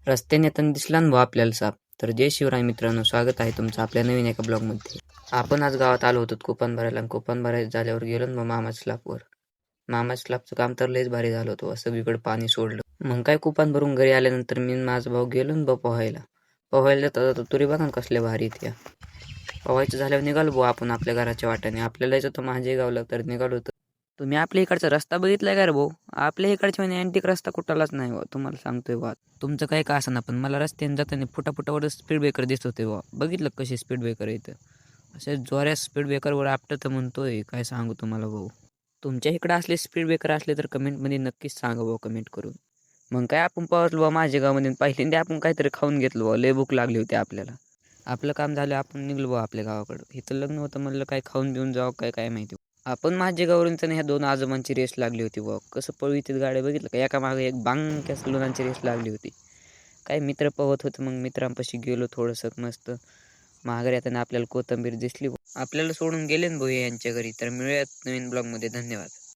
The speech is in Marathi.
रस्त्याने येताना दिसला ना भाऊ आपल्याला साप. तर जय शिवराय मित्रांनो, स्वागत आहे तुमचं आपल्या नवीन एका ब्लॉगमध्ये. आपण आज गावात आलो होतो कुपन भरायला आणि कुपन भरायचं झाल्यावर गेलो ना मग मामाच्या स्लॅपवर. मामाच्या स्लॅपचं काम तर लयच भारी झालं होतं. सगळीकडे पाणी सोडलं. मग काय कुपन भरून घरी आल्यानंतर मी आणि माझा भाऊ गेलो ना भाऊ पोहायला. पोहायला जाता तुरी बघा ना कसल्या भारी आहेत. पोहायचं झाल्यावर निघालो भाऊ आपण आपल्या घराच्या वाट्याने. आपल्याला जायचं होतं माझे गावला तर निघालो होतं. तुम्ही आपल्या इकडचा रस्ता बघितलाय का रे भाऊ? आपल्या इकडच्या म्हणजे अँटिक रस्ता कुठलाच नाही भाऊ, तुम्हाला सांगतोय बा. तुमचं काही का असं ना, पण मला रस्त्याने जाताना फुटाफुटावर स्पीड ब्रेकर दिसत होते बा. बघितलं कसे स्पीड ब्रेकर इथं असे जोऱ्या स्पीड ब्रेकरवर आपटत म्हणतोय काय सांगू तुम्हाला भाऊ. तुमच्या इकडे असले स्पीड ब्रेकर असले तर कमेंटमध्ये नक्कीच सांगा भाऊ, कमेंट करून. मग काय आपण पोहोचलो बा माझ्या गावामध्ये. पहिल्यांदा आपण काहीतरी खाऊन घेतलो बा, लय भूक लागली होती आपल्याला. आपलं काम झालं आपण निघलो बा आपल्या गावाकडं. इथं लग्न होतं म्हणलं काय खाऊन घेऊन जावं काय माहिती. आपण माझ्या गावावरून ह्या दोन आजोबांची रेस लागली होती बघ. कसं पळवीत गाड्या बघितलं का, एका मागे एक बांग सलूनांची रेस लागली होती. काय मित्र पवत होतं, मग मित्रांपाशी गेलो थोडंसं मस्त. माघारी येताना आपल्याला कोथिंबीर दिसली. आपल्याला सोडून गेले ना भाऊ यांच्या घरी. तर मिळूयात नवीन ब्लॉगमध्ये. धन्यवाद.